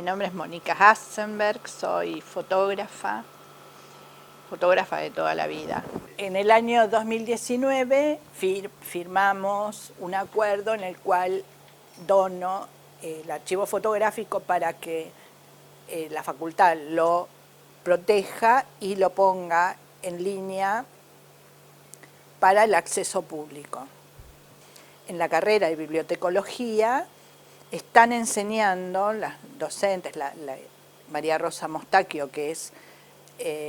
nombre es Mónica Hassenberg, soy fotógrafa de toda la vida. En el año 2019 firmamos un acuerdo en el cual dono el archivo fotográfico para que la facultad lo proteja y lo ponga en línea para el acceso público. En la carrera de bibliotecología están enseñando las docentes, María Rosa Mostacchio, que es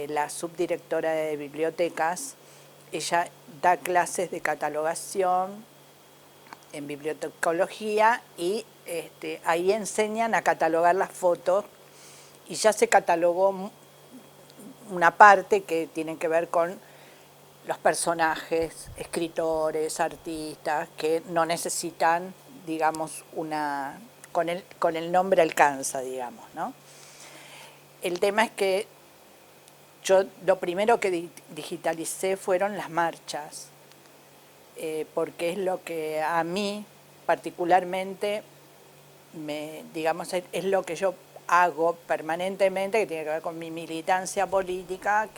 la subdirectora de bibliotecas, ella da clases de catalogación en bibliotecología y ahí enseñan a catalogar las fotos y ya se catalogó una parte que tiene que ver con los personajes, escritores, artistas, que no necesitan, digamos, con el nombre alcanza, digamos, ¿no? El tema es que yo lo primero que digitalicé fueron las marchas, porque es lo que a mí particularmente, digamos, es lo que yo hago permanentemente, que tiene que ver con mi militancia política,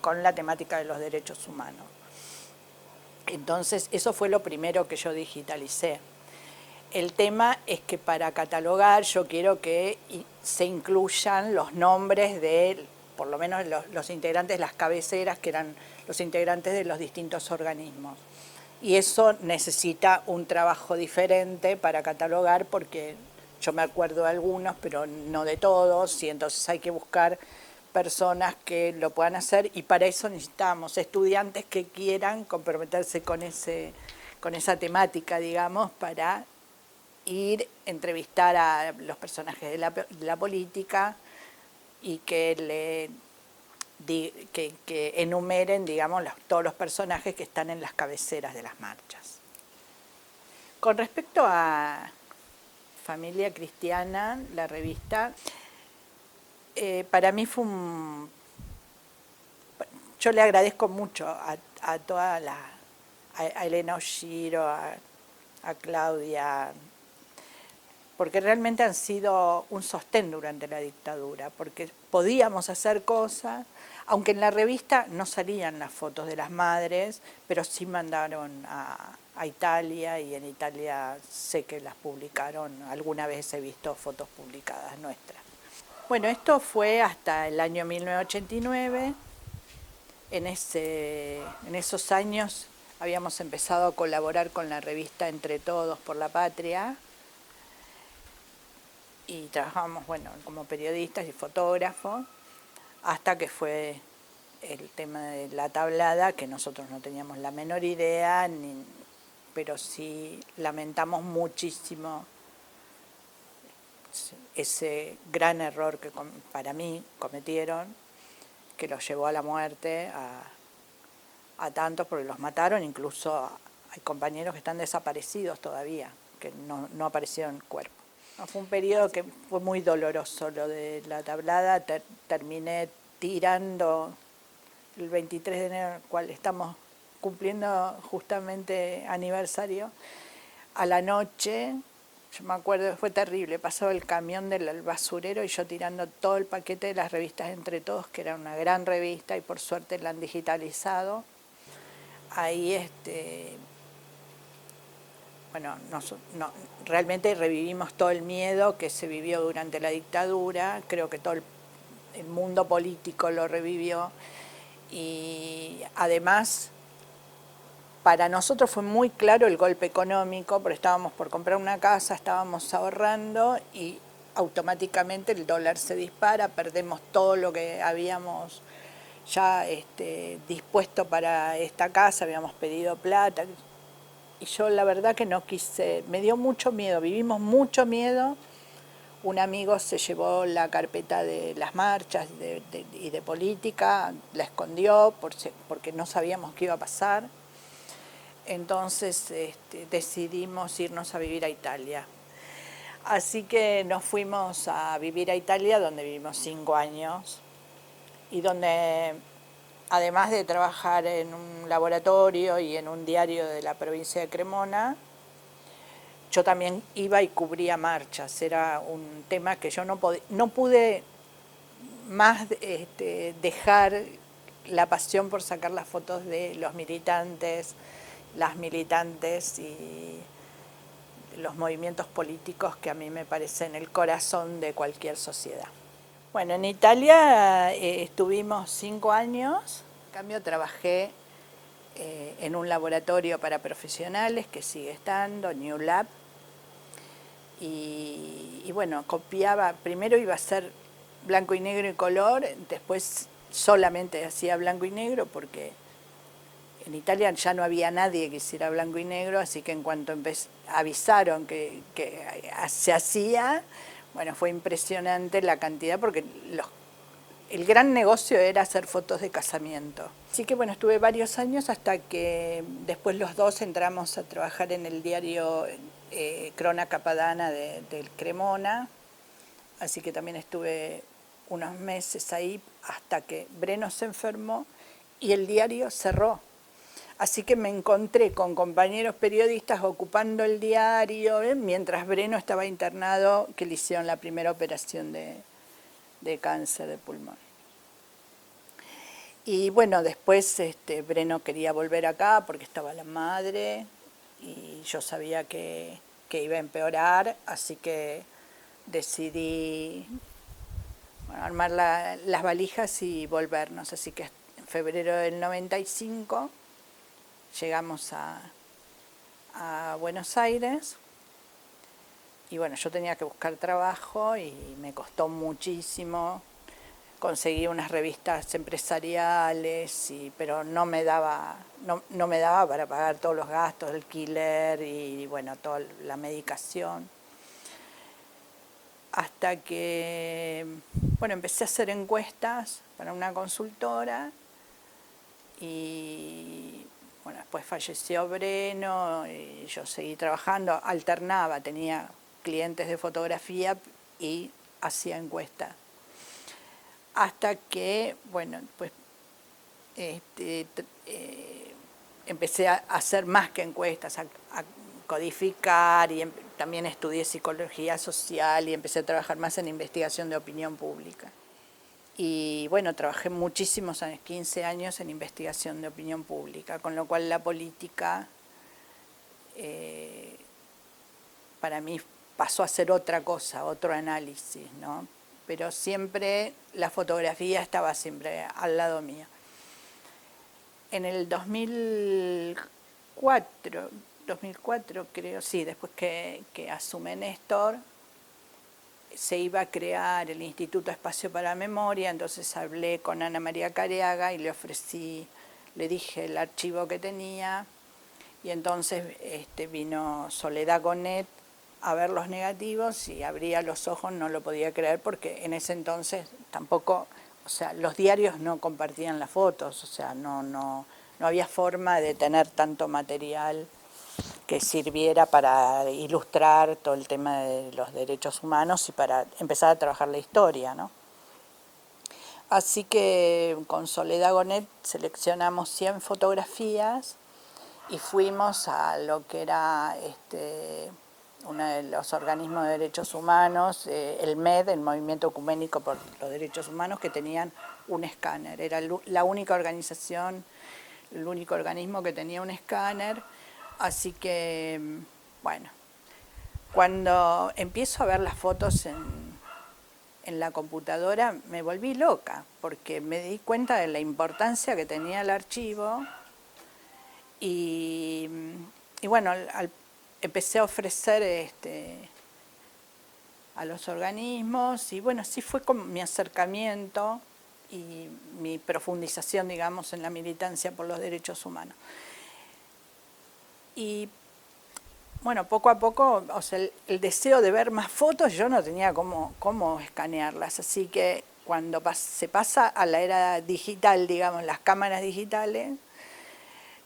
con la temática de los derechos humanos. Entonces, eso fue lo primero que yo digitalicé. El tema es que para catalogar yo quiero que se incluyan los nombres de, por lo menos los integrantes, las cabeceras, que eran los integrantes de los distintos organismos. Y eso necesita un trabajo diferente para catalogar, porque yo me acuerdo de algunos, pero no de todos, y entonces hay que buscar personas que lo puedan hacer, y para eso necesitamos estudiantes que quieran comprometerse con esa temática, digamos, para ir a entrevistar a los personajes de la política y que enumeren, digamos, todos los personajes que están en las cabeceras de las marchas. Con respecto a Familia Cristiana, la revista, para mí fue yo le agradezco mucho a toda a Elena Oshiro, a Claudia, porque realmente han sido un sostén durante la dictadura, porque podíamos hacer cosas, aunque en la revista no salían las fotos de las madres, pero sí mandaron a Italia, y en Italia sé que las publicaron, alguna vez he visto fotos publicadas nuestras. Bueno, esto fue hasta el año 1989, en esos años habíamos empezado a colaborar con la revista Entre Todos por la Patria, y trabajábamos, bueno, como periodistas y fotógrafos, hasta que fue el tema de la tablada, que nosotros no teníamos la menor idea, pero sí lamentamos muchísimo ese gran error que para mí cometieron, que los llevó a la muerte a tantos, porque los mataron. Incluso hay compañeros que están desaparecidos todavía, que no aparecieron cuerpos. Fue un periodo que fue muy doloroso lo de la tablada. Terminé tirando el 23 de enero, el cual estamos cumpliendo justamente aniversario, a la noche. Yo me acuerdo, fue terrible, pasaba el camión del basurero y yo tirando todo el paquete de las revistas Entre Todos, que era una gran revista y por suerte la han digitalizado. Ahí bueno, realmente revivimos todo el miedo que se vivió durante la dictadura. Creo que todo el mundo político lo revivió, y además para nosotros fue muy claro el golpe económico, porque estábamos por comprar una casa, estábamos ahorrando y automáticamente el dólar se dispara, perdemos todo lo que habíamos ya dispuesto para esta casa, habíamos pedido plata. Y yo la verdad que no quise, me dio mucho miedo, vivimos mucho miedo. Un amigo se llevó la carpeta de las marchas y de política, la escondió porque no sabíamos qué iba a pasar. Entonces decidimos irnos a vivir a Italia. Así que nos fuimos a vivir a Italia, donde vivimos 5 años, y donde, además de trabajar en un laboratorio y en un diario de la provincia de Cremona, yo también iba y cubría marchas, era un tema que yo no pude más dejar la pasión por sacar las fotos de los militantes, las militantes y los movimientos políticos que a mí me parecen el corazón de cualquier sociedad. Bueno, en Italia estuvimos 5 años, en cambio trabajé en un laboratorio para profesionales que sigue estando, New Lab, y bueno, copiaba, primero iba a ser blanco y negro y color, después solamente hacía blanco y negro porque en Italia ya no había nadie que hiciera blanco y negro, así que en cuanto avisaron que se hacía, bueno, fue impresionante la cantidad porque el gran negocio era hacer fotos de casamiento. Así que bueno, estuve varios años hasta que después los dos entramos a trabajar en el diario Cronaca Padana del Cremona, así que también estuve unos meses ahí hasta que Breno se enfermó y el diario cerró. Así que me encontré con compañeros periodistas ocupando el diario mientras Breno estaba internado, que le hicieron la primera operación de cáncer de pulmón. Y bueno, después Breno quería volver acá porque estaba la madre y yo sabía que iba a empeorar, así que decidí armar las valijas y volvernos. Así que en febrero del 95 llegamos a Buenos Aires y bueno, yo tenía que buscar trabajo y me costó muchísimo. Conseguí unas revistas empresariales, pero no me daba para pagar todos los gastos, el alquiler y bueno, toda la medicación. Hasta que, bueno, empecé a hacer encuestas para una consultora y bueno, después falleció Breno y yo seguí trabajando, alternaba, tenía clientes de fotografía y hacía encuestas. Hasta que, bueno, pues empecé a hacer más que encuestas, a codificar y también estudié psicología social y empecé a trabajar más en investigación de opinión pública. Y bueno, trabajé muchísimos años, 15 años en investigación de opinión pública, con lo cual la política para mí pasó a ser otra cosa, otro análisis, ¿no? Pero siempre la fotografía estaba siempre al lado mío. En el 2004 creo, sí, después que asume Néstor, se iba a crear el Instituto Espacio para la Memoria, entonces hablé con Ana María Careaga y le ofrecí, le dije el archivo que tenía, y entonces vino Soledad Gonet a ver los negativos y abría los ojos, no lo podía creer porque en ese entonces tampoco, o sea, los diarios no compartían las fotos, o sea, no había forma de tener tanto material que sirviera para ilustrar todo el tema de los derechos humanos y para empezar a trabajar la historia, ¿no? Así que con Soledad Gonet seleccionamos 100 fotografías y fuimos a lo que era uno de los organismos de derechos humanos, el MED, el Movimiento Ecuménico por los Derechos Humanos, que tenían un escáner. Era la única organización, el único organismo que tenía un escáner. Así que, bueno, cuando empiezo a ver las fotos en la computadora me volví loca, porque me di cuenta de la importancia que tenía el archivo y bueno, empecé a ofrecer a los organismos y bueno, así fue como mi acercamiento y mi profundización, digamos, en la militancia por los derechos humanos. Y bueno, poco a poco, o sea, el deseo de ver más fotos, yo no tenía cómo escanearlas, así que cuando se pasa a la era digital, digamos, las cámaras digitales,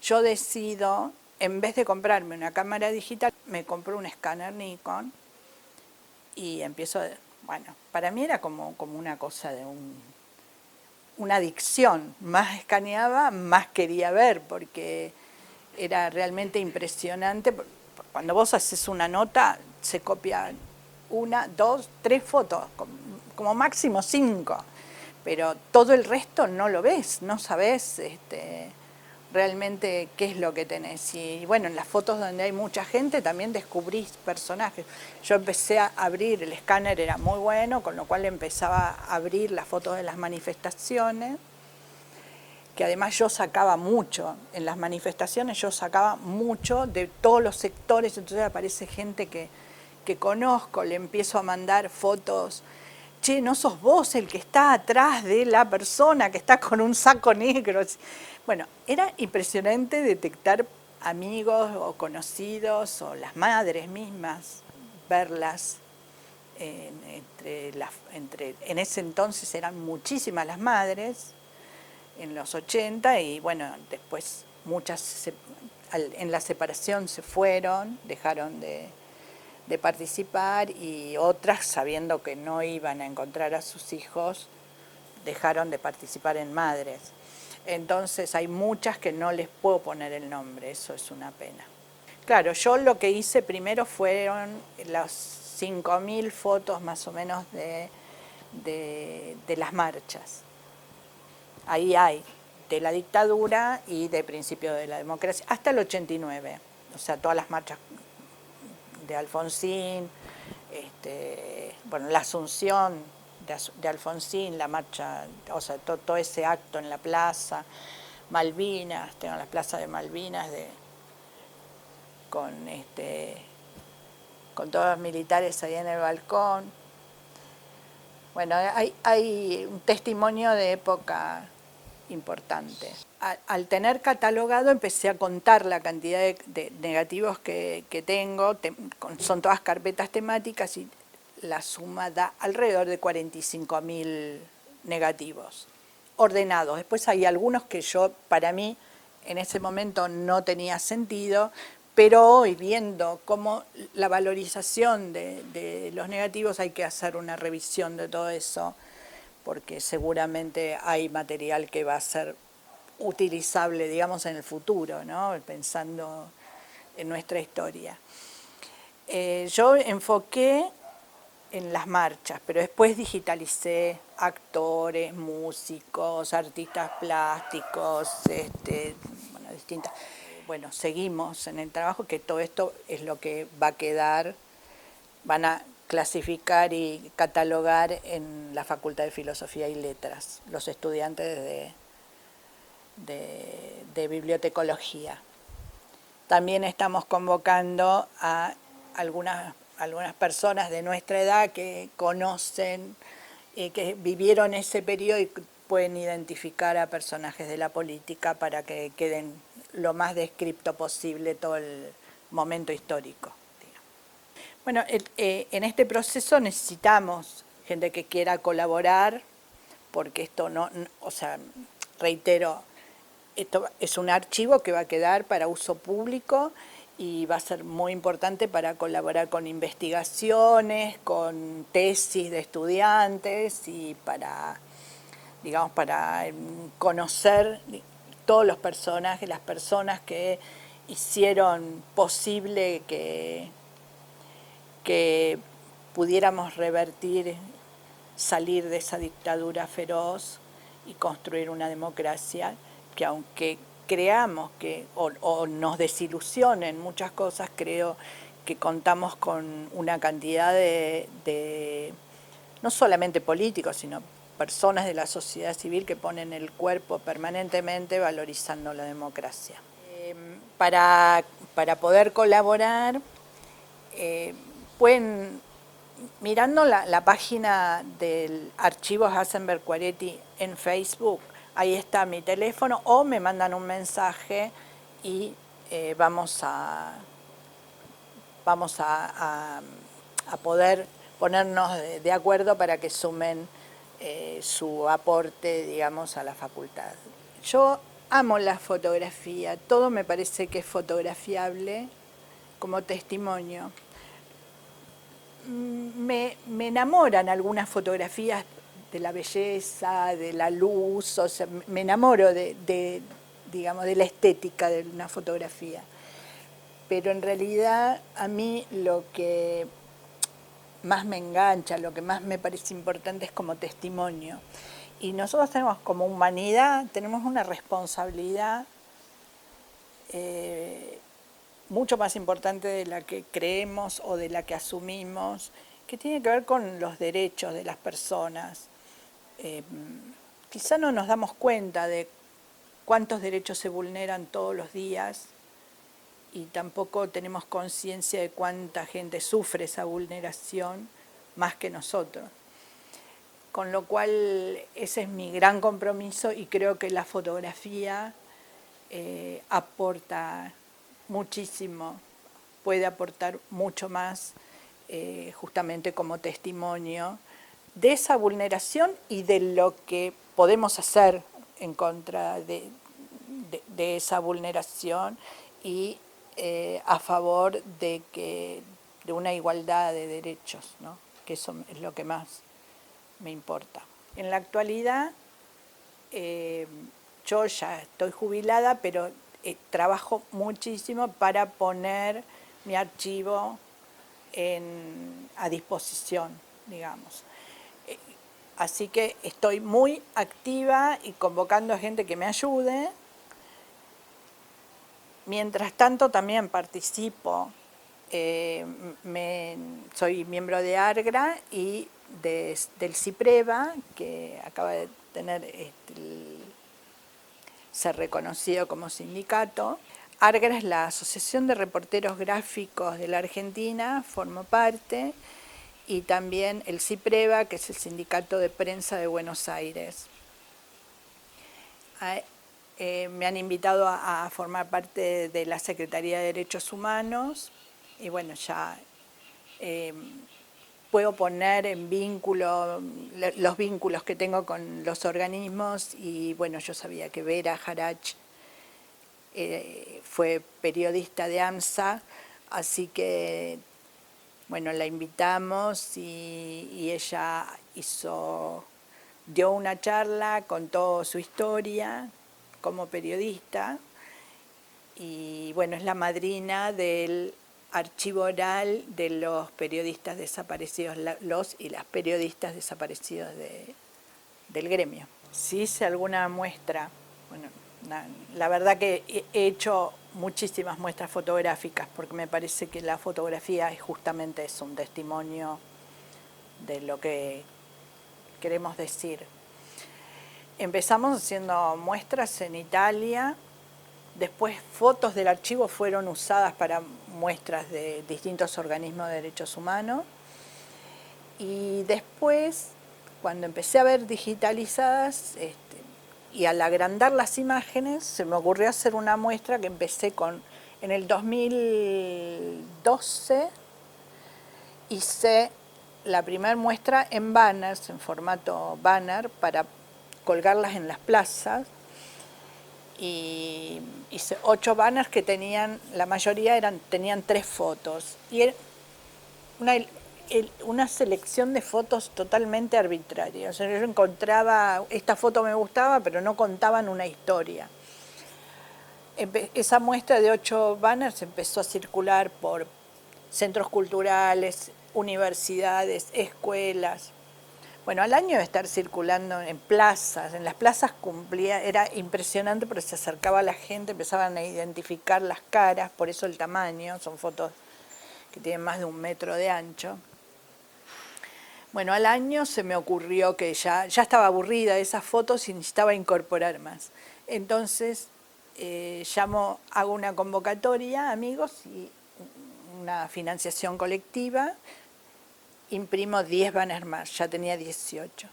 yo decido, en vez de comprarme una cámara digital, me compro un escáner Nikon y empiezo, bueno, para mí era como una cosa de una adicción, más escaneaba, más quería ver, porque era realmente impresionante, Cuando vos haces una nota, se copian 1, 2, 3 fotos, como máximo 5, pero todo el resto no lo ves, no sabés realmente qué es lo que tenés. Y bueno, en las fotos donde hay mucha gente también descubrís personajes. Yo empecé a abrir, el escáner era muy bueno, con lo cual empezaba a abrir las fotos de las manifestaciones, que además yo sacaba mucho, en las manifestaciones yo sacaba mucho de todos los sectores, entonces aparece gente que conozco, le empiezo a mandar fotos. Che, ¿no sos vos el que está atrás de la persona que está con un saco negro? Bueno, era impresionante detectar amigos o conocidos o las madres mismas, verlas. En ese entonces eran muchísimas las madres, en los 80, y bueno, después muchas en la separación se fueron, dejaron de participar, y otras, sabiendo que no iban a encontrar a sus hijos, dejaron de participar en Madres. Entonces hay muchas que no les puedo poner el nombre, eso es una pena. Claro, yo lo que hice primero fueron las 5.000 fotos más o menos de las marchas. Ahí hay de la dictadura y de principio de la democracia, hasta el 89, o sea, todas las marchas de Alfonsín, bueno, la Asunción de Alfonsín, la marcha, o sea, todo ese acto en la plaza, Malvinas, tengo las plazas de Malvinas con todos los militares ahí en el balcón. Bueno, hay un testimonio de época importante. Al tener catalogado empecé a contar la cantidad de negativos que tengo, son todas carpetas temáticas, y la suma da alrededor de 45.000 negativos ordenados. Después hay algunos que para mí, en ese momento no tenía sentido, pero hoy, viendo cómo la valorización de los negativos, hay que hacer una revisión de todo eso, porque seguramente hay material que va a ser utilizable, digamos, en el futuro, ¿no? Pensando en nuestra historia. Yo enfoqué en las marchas, pero después digitalicé actores, músicos, artistas plásticos, bueno, distintas. Bueno, seguimos en el trabajo, que todo esto es lo que va a quedar, van a clasificar y catalogar en la Facultad de Filosofía y Letras, los estudiantes de bibliotecología. También estamos convocando a algunas personas de nuestra edad que conocen, que vivieron ese periodo y pueden identificar a personajes de la política para que queden lo más descripto posible todo el momento histórico. Bueno, en este proceso necesitamos gente que quiera colaborar, porque esto o sea, reitero, esto es un archivo que va a quedar para uso público y va a ser muy importante para colaborar con investigaciones, con tesis de estudiantes y para, digamos, para conocer todos los personajes, las personas que hicieron posible que pudiéramos revertir, salir de esa dictadura feroz y construir una democracia que, aunque creamos que o nos desilusionen muchas cosas, creo que contamos con una cantidad de no solamente políticos, sino personas de la sociedad civil que ponen el cuerpo permanentemente valorizando la democracia. Para poder colaborar, pueden, mirando la página del archivo Hasenberg Quaretti en Facebook, ahí está mi teléfono, o me mandan un mensaje y vamos a poder ponernos de acuerdo para que sumen su aporte, digamos, a la facultad. Yo amo la fotografía, todo me parece que es fotografiable como testimonio. Me enamoran algunas fotografías de la belleza, de la luz, o sea, me enamoro digamos, de la estética de una fotografía. pero en realidad a mí lo que más me engancha, lo que más me parece importante es como testimonio. Y nosotros tenemos como humanidad, tenemos una responsabilidad mucho más importante de la que creemos o de la que asumimos, que tiene que ver con los derechos de las personas. Quizá no nos damos cuenta de cuántos derechos se vulneran todos los días y tampoco tenemos conciencia de cuánta gente sufre esa vulneración más que nosotros. Con lo cual ese es mi gran compromiso y creo que la fotografía aporta muchísimo, puede aportar mucho más justamente como testimonio de esa vulneración y de lo que podemos hacer en contra de esa vulneración y a favor de una igualdad de derechos, ¿no? Que eso es lo que más me importa. En la actualidad yo ya estoy jubilada, pero trabajo muchísimo para poner mi archivo a disposición, digamos. Así que estoy muy activa y convocando a gente que me ayude. Mientras tanto también participo, soy miembro de ARGRA y del CIPREVA, que acaba de tener ser reconocido como sindicato. ARGRA es la Asociación de Reporteros Gráficos de la Argentina, formo parte, y también el CIPREVA, que es el Sindicato de Prensa de Buenos Aires. Me han invitado a formar parte de la Secretaría de Derechos Humanos y bueno, ya puedo poner en vínculo los vínculos que tengo con los organismos y bueno, yo sabía que Vera Jarach fue periodista de AMSA, así que bueno, la invitamos y ella dio una charla, contó su historia como periodista y bueno, es la madrina del archivo oral de los periodistas desaparecidos, los y las periodistas desaparecidos del gremio. Si hice alguna muestra, bueno, la verdad que he hecho muchísimas muestras fotográficas porque me parece que la fotografía justamente es un testimonio de lo que queremos decir. Empezamos haciendo muestras en Italia, después fotos del archivo fueron usadas para muestras de distintos organismos de derechos humanos y después, cuando empecé a ver digitalizadas y al agrandar las imágenes, se me ocurrió hacer una muestra que empecé en el 2012, hice la primera muestra en banners, en formato banner, para colgarlas en las plazas. Y hice 8 banners que la mayoría tenían 3 fotos. Y era una selección de fotos totalmente arbitraria. O sea, yo encontraba, esta foto me gustaba, pero no contaban una historia. Esa muestra de 8 banners empezó a circular por centros culturales, universidades, escuelas. Bueno, al año de estar circulando en plazas, en las plazas era impresionante porque se acercaba la gente, empezaban a identificar las caras, por eso el tamaño, son fotos que tienen más de 1 metro de ancho. Bueno, al año se me ocurrió que ya estaba aburrida de esas fotos y necesitaba incorporar más. Entonces hago una convocatoria, amigos, y una financiación colectiva, imprimo 10 banners más, ya tenía 18.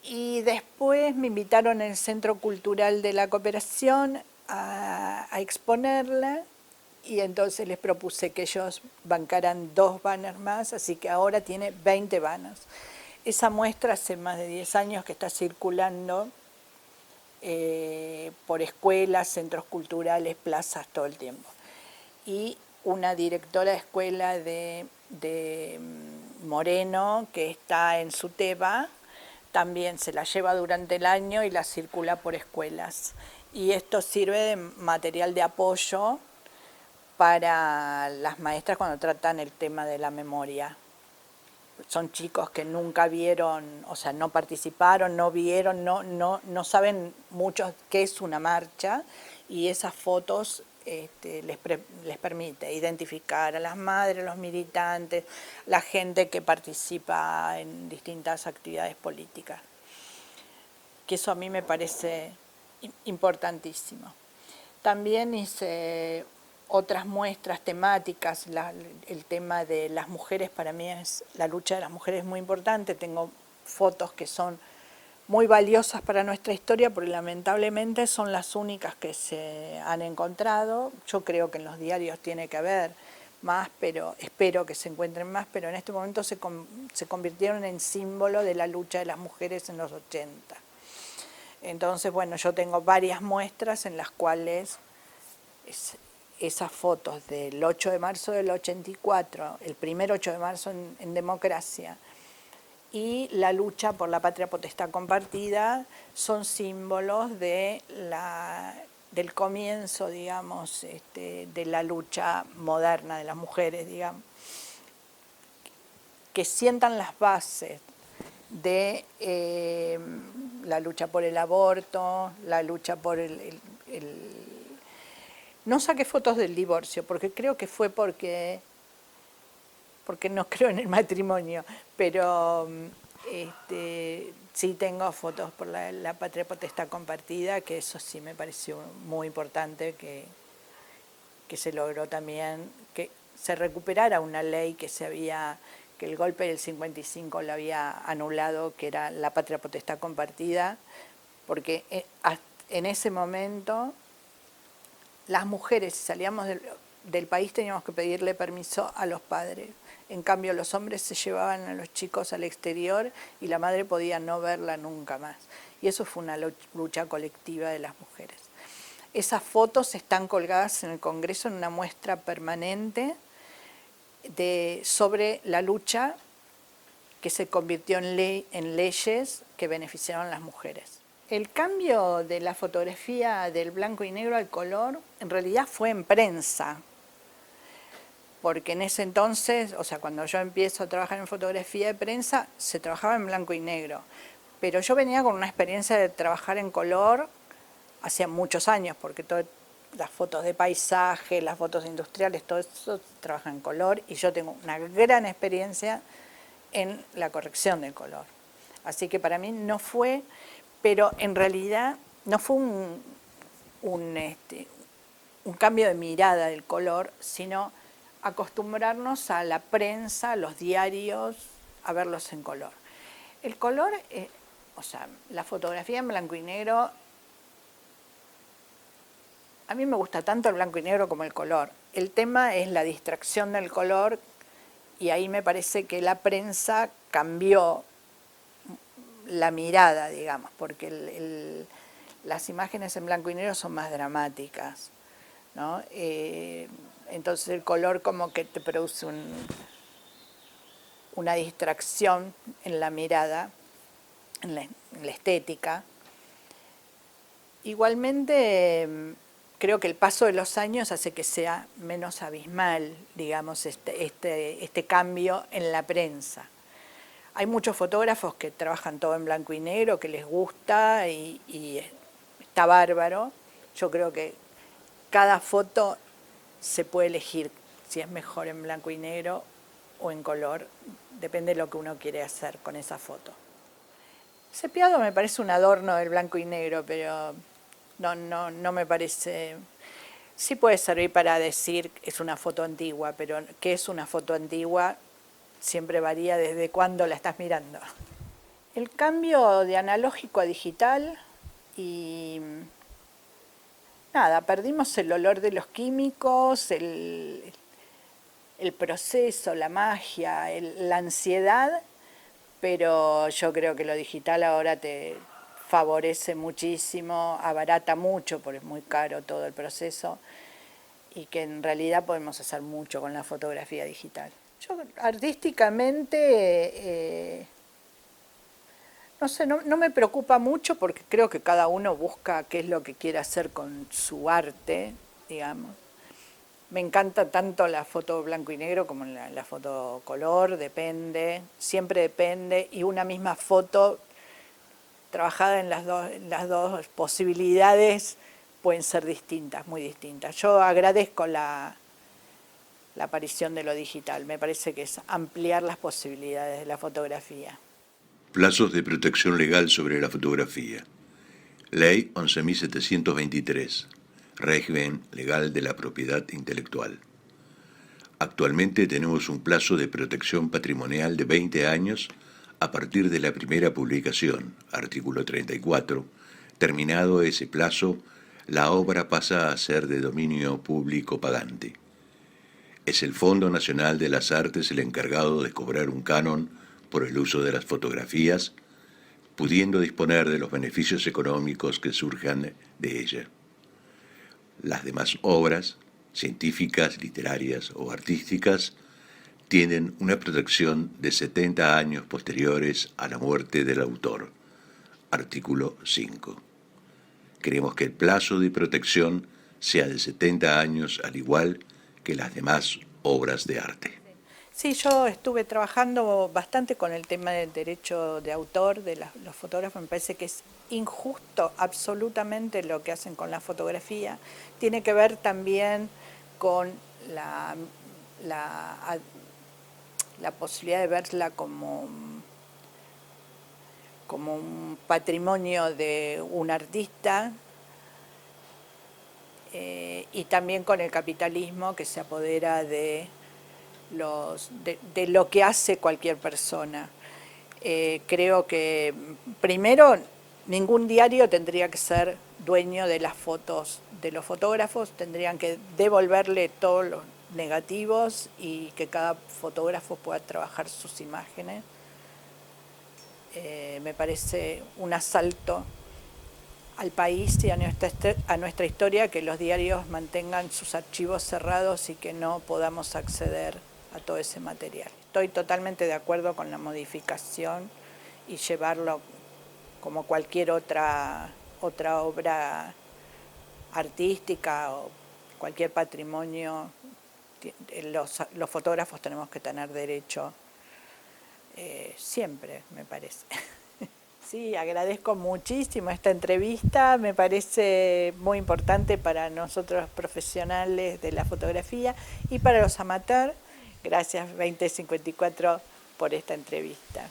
Y después me invitaron en el Centro Cultural de la Cooperación a exponerla y entonces les propuse que ellos bancaran 2 banners más, así que ahora tiene 20 banners. Esa muestra hace más de 10 años que está circulando por escuelas, centros culturales, plazas, todo el tiempo. Y una directora de escuela de Moreno, que está en Suteba, también se la lleva durante el año y la circula por escuelas. Y esto sirve de material de apoyo para las maestras cuando tratan el tema de la memoria. Son chicos que nunca vieron, o sea, no participaron, no vieron, no saben mucho qué es una marcha, y esas fotos les permite identificar a las madres, los militantes, la gente que participa en distintas actividades políticas. Que eso a mí me parece importantísimo. También hice otras muestras temáticas, el tema de las mujeres, para mí la lucha de las mujeres es muy importante. Tengo fotos que son muy valiosas para nuestra historia, porque lamentablemente son las únicas que se han encontrado. Yo creo que en los diarios tiene que haber más, pero espero que se encuentren más, pero en este momento se convirtieron en símbolo de la lucha de las mujeres en los 80. Entonces, bueno, yo tengo varias muestras en las cuales esas fotos del 8 de marzo del 84, el primer 8 de marzo en democracia, y la lucha por la patria potestad compartida son símbolos del comienzo, digamos, de la lucha moderna de las mujeres, digamos, que sientan las bases de la lucha por el aborto, la lucha por No saqué fotos del divorcio, porque creo que fue porque no creo en el matrimonio, pero sí tengo fotos por la patria potestad compartida, que eso sí me pareció muy importante, que se logró también, que se recuperara una ley que el golpe del 55 lo había anulado, que era la patria potestad compartida, porque en ese momento las mujeres, si salíamos del país, teníamos que pedirle permiso a los padres. En cambio, los hombres se llevaban a los chicos al exterior y la madre podía no verla nunca más. Y eso fue una lucha colectiva de las mujeres. Esas fotos están colgadas en el Congreso en una muestra permanente sobre la lucha que se convirtió en leyes que beneficiaron a las mujeres. El cambio de la fotografía del blanco y negro al color en realidad fue en prensa, porque en ese entonces, o sea, cuando yo empiezo a trabajar en fotografía de prensa, se trabajaba en blanco y negro, pero yo venía con una experiencia de trabajar en color hacía muchos años, porque todas las fotos de paisaje, las fotos industriales, todo eso trabaja en color, y yo tengo una gran experiencia en la corrección del color. Así que para mí no fue, pero en realidad no fue un cambio de mirada del color, sino acostumbrarnos a la prensa, a los diarios, a verlos en color. El color, o sea, la fotografía en blanco y negro, a mí me gusta tanto el blanco y negro como el color. El tema es la distracción del color, y ahí me parece que la prensa cambió la mirada, digamos, porque las imágenes en blanco y negro son más dramáticas, ¿no? Entonces el color como que te produce una distracción en la mirada, en la estética. Igualmente, creo que el paso de los años hace que sea menos abismal, digamos, este cambio en la prensa. Hay muchos fotógrafos que trabajan todo en blanco y negro, que les gusta y está bárbaro. Yo creo que cada foto se puede elegir si es mejor en blanco y negro o en color, depende de lo que uno quiere hacer con esa foto. Cepillado me parece un adorno del blanco y negro, pero no me parece. Sí puede servir para decir que es una foto antigua, pero ¿qué es una foto antigua? Siempre varía desde cuándo la estás mirando. El cambio de analógico a digital y nada, perdimos el olor de los químicos, el proceso, la magia, la ansiedad, pero yo creo que lo digital ahora te favorece muchísimo, abarata mucho porque es muy caro todo el proceso, y que en realidad podemos hacer mucho con la fotografía digital. Yo artísticamente, no sé, no me preocupa mucho, porque creo que cada uno busca qué es lo que quiere hacer con su arte, digamos. Me encanta tanto la foto blanco y negro como la foto color, depende, siempre depende, y una misma foto trabajada en las dos posibilidades pueden ser distintas, muy distintas. Yo agradezco la aparición de lo digital, me parece que es ampliar las posibilidades de la fotografía. Plazos de protección legal sobre la fotografía. Ley 11.723. Régimen legal de la propiedad intelectual. Actualmente tenemos un plazo de protección patrimonial de 20 años a partir de la primera publicación, artículo 34. Terminado ese plazo, la obra pasa a ser de dominio público pagante. Es el Fondo Nacional de las Artes el encargado de cobrar un canon por el uso de las fotografías, pudiendo disponer de los beneficios económicos que surjan de ella. Las demás obras, científicas, literarias o artísticas, tienen una protección de 70 años posteriores a la muerte del autor. Artículo 5. Queremos que el plazo de protección sea de 70 años, al igual que las demás obras de arte. Sí, yo estuve trabajando bastante con el tema del derecho de autor de los fotógrafos. Me parece que es injusto absolutamente lo que hacen con la fotografía. Tiene que ver también con la posibilidad de verla como un patrimonio de un artista, y también con el capitalismo que se apodera de lo que hace cualquier persona. Creo que primero ningún diario tendría que ser dueño de las fotos de los fotógrafos, tendrían que devolverle todos los negativos y que cada fotógrafo pueda trabajar sus imágenes. Me parece un asalto al país y a nuestra historia que los diarios mantengan sus archivos cerrados y que no podamos acceder a todo ese material. Estoy totalmente de acuerdo con la modificación y llevarlo como cualquier otra obra artística o cualquier patrimonio. Los fotógrafos tenemos que tener derecho siempre, me parece. Sí, agradezco muchísimo esta entrevista, me parece muy importante para nosotros profesionales de la fotografía y para los amateurs. Gracias 2054 por esta entrevista.